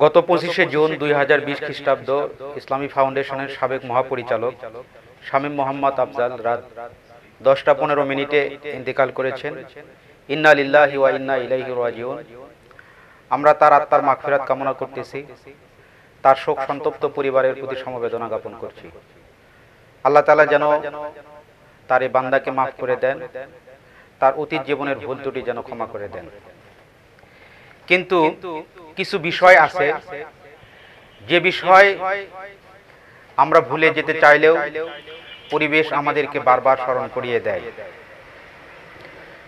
গত 25শে জুন 2020 খ্রিস্টাব্দ ইসলামী ফাউন্ডেশনের সাবেক মহাপরিচালক শামীম মোহাম্মদ আফজাল রাত 10:15 ইন্তেকাল করেছেন। ইন্না লিল্লাহি ওয়া ইন্না ইলাইহি রাজিউন। আমরা তার আত্মার মাগফিরাত কামনা করতেছি, তার শোক সন্তপ্ত পরিবারের প্রতি সমবেদনা জ্ঞাপন করছি। আল্লাহ তাআলা যেন তার এই বান্দাকে মাফ করে দেন, তার অতীত জীবনের ভুল ত্রুটি যেন ক্ষমা করে দেন। কিন্তু কিছু বিষয় আছে যে বিষয় আমরা ভুলে যেতে চাইলেও পরিবেশ আমাদেরকে বারবার স্মরণ করিয়ে দেয়।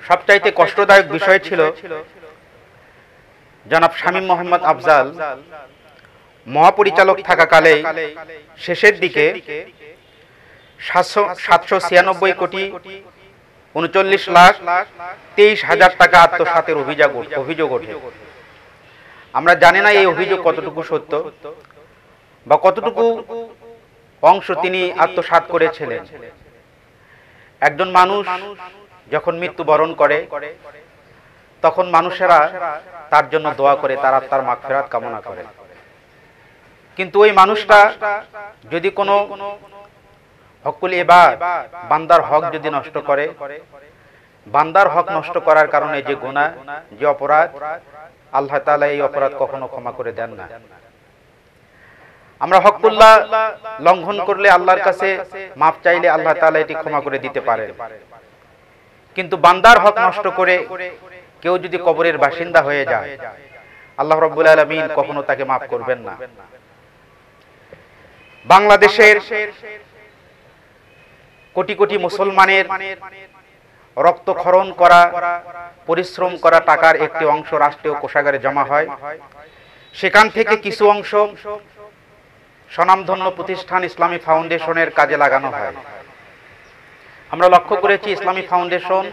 সবচাইতে কষ্টদায়ক বিষয় ছিল জনাব শামীম মোহাম্মদ আফজাল মহাপরিচালক থাকাকালে শেষের দিকে 796 কোটি 39,23,000 টাকা আত্মসাতের অভিযোগ ওঠে। আমরা জানি না এই অভিযোগ কতটুকু সত্য বা কতটুকু অংশ তিনি আত্মসাৎ করেছিলেন। একজন মানুষ যখন মৃত্যুবরণ করে তখন মানুষেরা তার জন্য দোয়া করে, তার আত্মার মাগফিরাত কামনা করে। কিন্তু ওই মানুষটা যদি কোনো হকুল ইবাদ, বান্দার হক যদি নষ্ট করে, বান্দার হক নষ্ট করার কারণে যে গুনাহ, যে অপরাধ, আল্লাহ তাআলা এই অপরাধ কখনো ক্ষমা করে দেন না। আমরা হকুল্লাহ লঙ্ঘন করলে আল্লাহর কাছে মাফ চাইলে আল্লাহ তাআলা এটি ক্ষমা করে দিতে পারেন। কিন্তু বান্দার হক নষ্ট করে কেউ যদি কবরের বাসিন্দা হয়ে যায়, আল্লাহ রাব্বুল আলামিন কখনো তাকে মাফ করবেন না। বাংলাদেশের কোটি কোটি মুসলমানের রক্তক্ষরণ করা, পরিশ্রম করা টাকার একটি অংশ রাষ্ট্রীয় কোষাগারে জমা হয়। সেখান থেকে কিছু অংশ স্বনামধন্য প্রতিষ্ঠান ইসলামী ফাউন্ডেশনের কাজে লাগানো হয়। আমরা লক্ষ্য করেছি ইসলামী ফাউন্ডেশন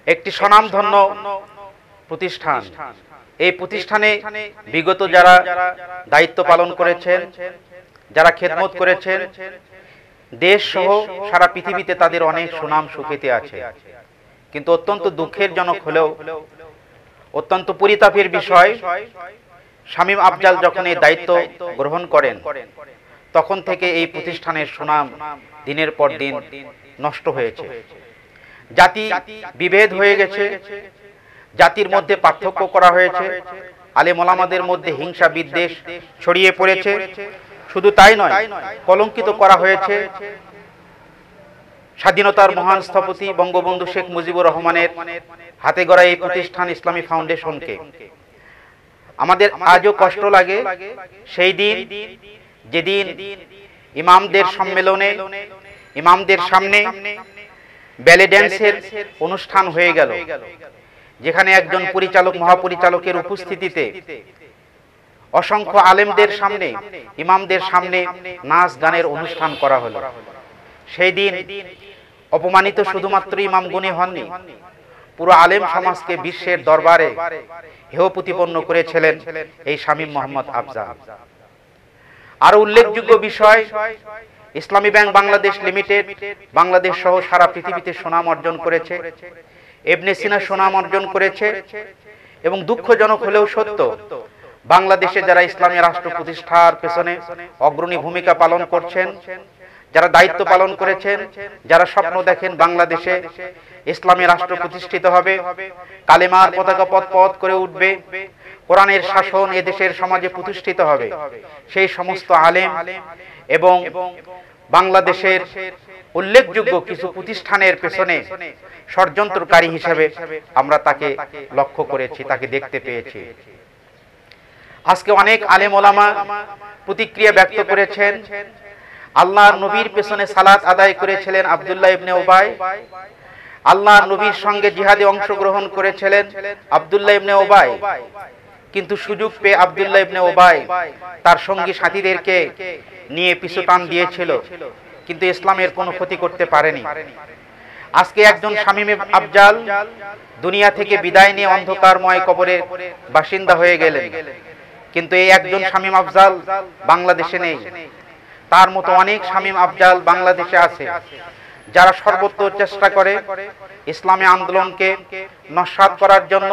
একটি স্বনামধন্য প্রতিষ্ঠান। এই প্রতিষ্ঠানে বিগত যারা দায়িত্ব পালন করেছেন, যারা খেদমত করেছেন, দেশ সহ সারা পৃথিবীতে তাদের অনেক সুনাম সুখ্যাতি আছে। কিন্তু অত্যন্ত দুঃখের জনক হলেও অত্যন্ত পরিতাপের বিষয়, শামীম আফজাল যখন এই দায়িত্ব গ্রহণ করেন তখন থেকে এই প্রতিষ্ঠানের সুনাম দিনের পর দিন নষ্ট হয়েছে। জাতি বিভেদ হয়ে গেছে, জাতির মধ্যে পার্থক্য করা হয়েছে, আলেম ওলামাদের মধ্যে হিংসা বিদ্বেষ ছড়িয়ে পড়েছে। শুধু তাই নয়, কলঙ্কিত করা হয়েছে স্বাধীনতার মহান স্থপতি বঙ্গবন্ধু শেখ মুজিবুর রহমানের হাতে গড়া এই প্রতিষ্ঠান ইসলামী ফাউন্ডেশনকে। আমাদের আজও কষ্ট লাগে সেই দিন যেদিন ইমামদের সম্মেলনে, ইমামদের সামনে ব্যালে ড্যান্সের অনুষ্ঠান হয়ে গেল, যেখানে একজন পরিচালক, মহাপরিচালকের উপস্থিতিতে অসংখ্য আলেমদের সামনে, ইমামদের সামনে নাচ গানের অনুষ্ঠান করা হলো। সেই দিন অপমানিত শুধুমাত্র ইমামগণই হননি, পুরো আলেম সমাজকে বিশ্বের দরবারে হেয় প্রতিপন্ন করেছিলেন এই শামীম মোহাম্মদ আফজাল। আরো উল্লেখযোগ্য বিষয়, ইসলামী ব্যাংক বাংলাদেশ লিমিটেড বাংলাদেশ সহ সারা পৃথিবীতে সুনাম অর্জন করেছে, ইবনে সিনা সুনাম অর্জন করেছে। এবং দুঃখজনক হলেও সত্য, বাংলাদেশে যারা ইসলামী রাষ্ট্র প্রতিষ্ঠার পেছনে অগ্রণী ভূমিকা পালন করছেন, যারা দায়িত্ব পালন করেছেন, যারা স্বপ্ন দেখেন বাংলাদেশে ইসলামী রাষ্ট্র প্রতিষ্ঠিত হবে, কালেমার পতাকা পথ পথ করে উঠবে, কোরআনের শাসন এদেশের সমাজে প্রতিষ্ঠিত হবে, সেই সমস্ত আলেম এবং বাংলাদেশের উল্লেখযোগ্য কিছু প্রতিষ্ঠানের পেছনে ষড়যন্ত্রকারী হিসেবে আমরা তাকে লক্ষ্য করেছি, তাকে দেখতে পেয়েছি। আজকে অনেক আলেম ওলামা প্রতিক্রিয়া ব্যক্ত করেছেন। আল্লাহর নবীর পেছনে সালাত আদায় করেছিলেন আব্দুল্লাহ ইবনে উবাই, আল্লাহর নবীর সঙ্গে জিহাদে অংশগ্রহণ করেছিলেন আব্দুল্লাহ ইবনে উবাই। কিন্তু সুযোগ পেয়ে আব্দুল্লাহ ইবনে উবাই তার সঙ্গী সাথীদেরকে নিয়ে পিছু টান দিয়েছিল, কিন্তু ইসলামের কোনো ক্ষতি করতে পারেনি। আজকে একজন শামীম আফজাল দুনিয়া থেকে বিদায় নিয়ে অন্ধকারময় কবরের বাসিন্দা হয়ে গেলেন, কিন্তু এই একজন শামীম আফজাল বাংলাদেশে নেই। তার মতো অনেক শামীম আফজাল বাংলাদেশে আছে, যারা সর্বোচ্চ চেষ্টা করে ইসলামী আন্দোলনকে নস্যাৎ করার জন্য,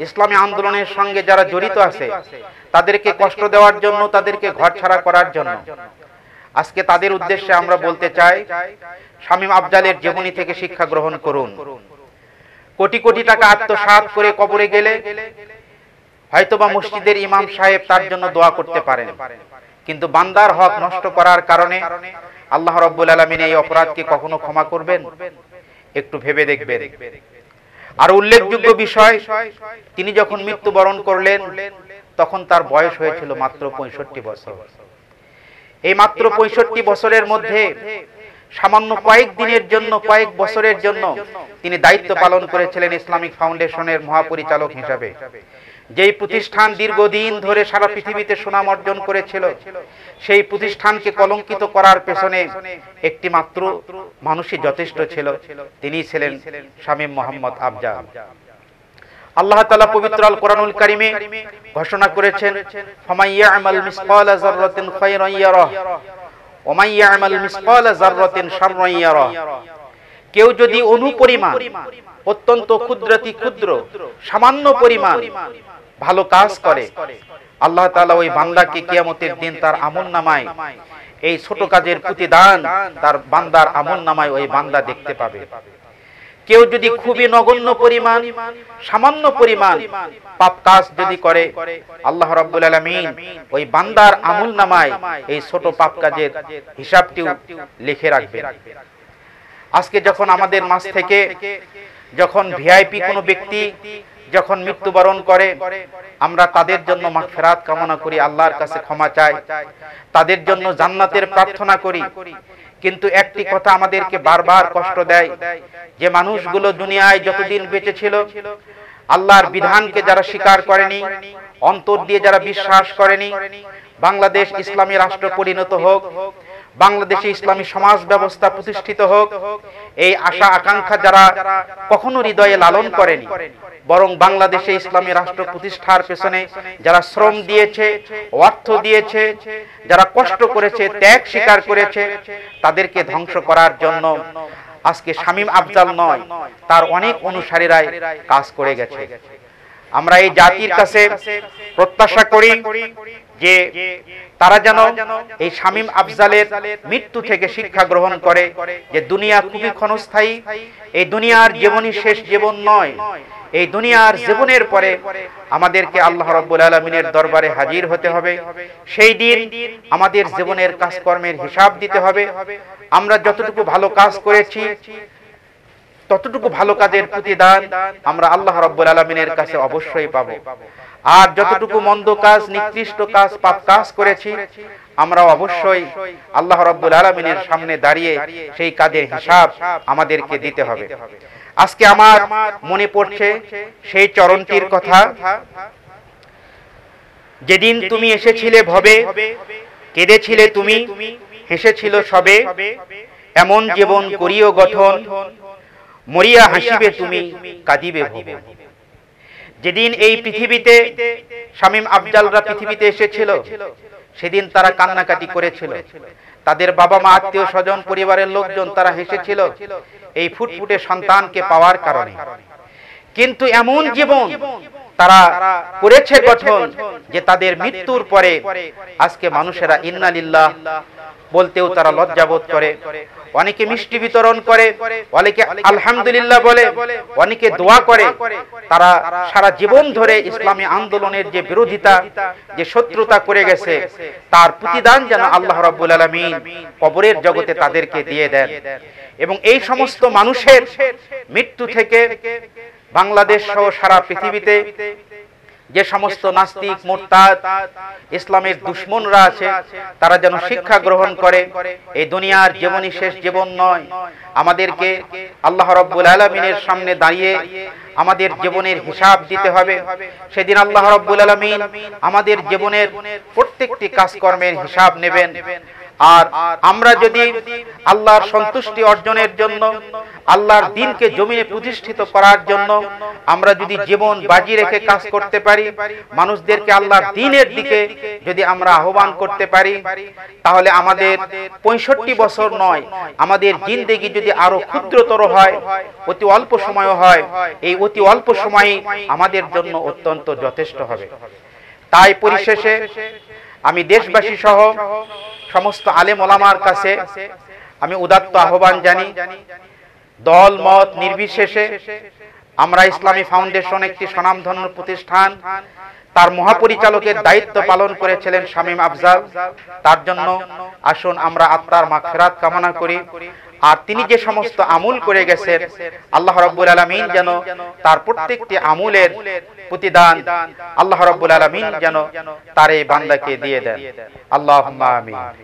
ইসলামী আন্দোলনের সঙ্গে যারা জড়িত আছে তাদেরকে কষ্ট দেওয়ার জন্য, তাদেরকে ঘরছাড়া করার জন্য। আজকে তাদের উদ্দেশ্যে আমরা বলতে চাই, শামীম আফজালের জীবনী থেকে শিক্ষা গ্রহণ করুন। কোটি কোটি টাকা আত্মসাৎ করে কবরে গেলে হয়তোবা মসজিদের ইমাম সাহেব তার জন্য দোয়া করতে পারেন, কিন্তু বান্দার হক নষ্ট করার কারণে আল্লাহ রাব্বুল আলামিন এই অপরাধকে কখনো ক্ষমা করবেন? একটু ভেবে দেখবেন। আর উল্লেখযোগ্য বিষয়, তিনি যখন মৃত্যুবরণ করলেন তখন তার বয়স হয়েছিল মাত্র 65 বছর। এই মাত্র 65 বছরের মধ্যে সামান্য কয়েক দিনের জন্য, কয়েক বছরের জন্য তিনি দায়িত্ব পালন করেছিলেন ইসলামিক ফাউন্ডেশনের মহাপরিচালক হিসাবে। যেই প্রতিষ্ঠান দীর্ঘদিন ধরে সারা পৃথিবীতে সুনাম অর্জন করেছিল, সেই প্রতিষ্ঠানকে কলঙ্কিত করার পেছনে একটি মাত্র মানুষই যথেষ্ট ছিল, তিনি ছিলেন শামীম মোহাম্মদ আফজাল। আল্লাহ তাআলা পবিত্র আল কোরআনুল কারীমে ঘোষণা করেছেন, ফামান ইয়ামাল মিসকালা যাররাতিন খায়রান ইয়ারাহ ওয়া মান ইয়ামাল মিসকালা যাররাতিন শাররান ইয়ারাহ। কেউ যদি অনুপরিমাণ, অত্যন্ত ক্ষুদ্রাতি ক্ষুদ্র, সামান্য পরিমাণ ভালো কাজ করে, আল্লাহ তাআলা ওই বান্দাকে কিয়ামতের দিন তার আমলনামায় এই ছোট কাজের প্রতিদান তার বান্দার আমলনামায় ওই বান্দা দেখতে পাবে। কেউ যদি খুবই নগণ্য পরিমাণ, সামান্য পরিমাণ পাপ কাজ যদি করে, আল্লাহ রাব্বুল আলামিন ওই বান্দার আমলনামায় এই ছোট পাপ কাজের হিসাবটিও লিখে রাখবেন। আজকে যখন আমাদের মাঝ থেকে যখন ভিআইপি কোনো ব্যক্তি যখন মৃত্যুবরণ করে, আমরা তাদের জন্য মাগফিরাত কামনা করি, আল্লাহর কাছে ক্ষমা চাই, তাদের জন্য জান্নাতের প্রার্থনা করি। কিন্তু একটি কথা আমাদেরকে বারবার কষ্ট দেয়, যে মানুষগুলো দুনিয়ায় যতদিন বেঁচে ছিল, আল্লাহর বিধানকে যারা স্বীকার করেনি, অন্তর দিয়ে যারা বিশ্বাস করেনি, বাংলাদেশ ইসলামী রাষ্ট্র পরিণত হোক, বাংলাদেশে ইসলামী সমাজ ব্যবস্থা প্রতিষ্ঠিত হোক, এই আশা আকাঙ্ক্ষা যারা কখনো হৃদয়ে লালন করেনি, বরং বাংলাদেশে ইসলামী রাষ্ট্র প্রতিষ্ঠার পেছনে যারা শ্রম দিয়েছে, অর্থ দিয়েছে, যারা কষ্ট করেছে, ত্যাগ স্বীকার করেছে, তাদেরকে ধ্বংস করার জন্য আজকে শামীম আফজাল নয়, তার অনেক অনুসারীরাই কাজ করে গেছে। আমরা এই জাতির কাছে প্রত্যাশা করি যে তারা যেন এই শামীম আফজালের মৃত্যু থেকে শিক্ষা গ্রহণ করে, যে দুনিয়া খুবই ক্ষণস্থায়ী, এই দুনিয়ার জীবনই শেষ জীবন নয়। এই দুনিয়ার জীবনের পরে আমাদেরকে আল্লাহ রাব্বুল আলামিনের দরবারে হাজির হতে হবে। সেই দিন আমাদের জীবনের কাজকর্মের হিসাব দিতে হবে। আমরা যতটুকু ভালো কাজ করেছি, ততটুকু ভালো কাজের প্রতিদান আমরা আল্লাহ রাব্বুল আলামিনের কাছে অবশ্যই পাবো। আর যতটুকু মন্দ কাজ, নিকৃষ্ট কাজ, পাপ কাজ করেছি, আমরা অবশ্যই আল্লাহ রাব্বুল আলামিনের সামনে দাঁড়িয়ে সেই কাজের হিসাব আমাদেরকে দিতে হবে। আজকে আমার মনে পড়ছে সেই চরণটির কথা, যেদিন তুমি এসেছিলে ভবে, কেঁদেছিলে তুমি, হেসেছিল সবে, এমন জীবন করিও গঠন, মরিয়া হাসিবে তুমি, কাঁদিবে ভবে। যেদিন এই পৃথিবীতে শামীম আফজালরা পৃথিবীতে এসেছিল, সেদিন তারা কান্নাকাটি করেছিল, তাদের বাবা মা, আত্মীয় স্বজন, পরিবারের লোকজন তারা হেসেছিল এই ফুটফুটে সন্তানকে পাওয়ার কারণে। কিন্তু এমন জীবন তারা করেছে গঠন যে তাদের মৃত্যুর পরে আজকে মানুষেরা ইন্না লিল্লাহ বলতেও তারা লজ্জাবোধ করে, অনেকে মিষ্টি বিতরণ করে, অনেকে আলহামদুলিল্লাহ বলে, অনেকে দোয়া করে। তারা সারা জীবন ধরে ইসলামী আন্দোলনের যে বিরোধিতা, যে শত্রুতা করে গেছে, তার প্রতিদান যেন আল্লাহ রাব্বুল আলামিন কবরের জগতে তাদেরকে দিয়ে দেন। এবং এই সমস্ত মানুষের মৃত্যু থেকে বাংলাদেশ সহ সারা পৃথিবীতে যে সমস্ত নাস্তিক, মুরতাদ, ইসলামের দুশমনরা আছে, তারা যেন শিক্ষা গ্রহণ করে, এই দুনিয়ার জীবনই শেষ জীবন নয়। আমাদেরকে আল্লাহ রাব্বুল আলামিনের সামনে দাঁড়িয়ে আমাদের জীবনের হিসাব দিতে হবে। সেদিন আল্লাহ রাব্বুল আলামিন আমাদের জীবনের প্রত্যেকটি কাজকর্মের হিসাব নেবেন। আর আমরা যদি আল্লাহর সন্তুষ্টি অর্জনের জন্য, আল্লাহর দ্বীনকে জমিনে প্রতিষ্ঠিত করার জন্য আমরা যদি জীবন বাজি রেখে কাজ করতে পারি, মানুষদেরকে আল্লাহর দ্বীনের দিকে যদি আমরা আহ্বান করতে পারি, তাহলে আমাদের 65 বছর নয়, আমাদের জিন্দেগি যদি আরো ক্ষুদ্রতর হয়, অতি অল্প সময় হয়, এই অতি অল্প সময় আমাদের জন্য অত্যন্ত যথেষ্ট হবে। তাই পরিশেষে আমি দেশবাসী সহ সমস্ত আলেম ওলামার কাছে আমি উদাত্ত আহ্বান জানি, দল মত নির্বিশেষে আমরা ইসলামী ফাউন্ডেশন একটি স্বনামধন্য প্রতিষ্ঠান, তার মহাপরিচালকের দায়িত্ব পালন করেছিলেন শামীম আফজাল। তার জন্য আসুন আমরা আত্মার মাগফিরাত কামনা করি। আর তিনি যে সমস্ত আমল করে গেছেন, আল্লাহ রাব্বুল আলামিন যেন তার প্রত্যেকটি আমলের প্রতিদান আল্লাহ রাব্বুল আলামিন যেন তার এই বান্দাকে দিয়ে দেন। আল্লাহুম্মা আমিন।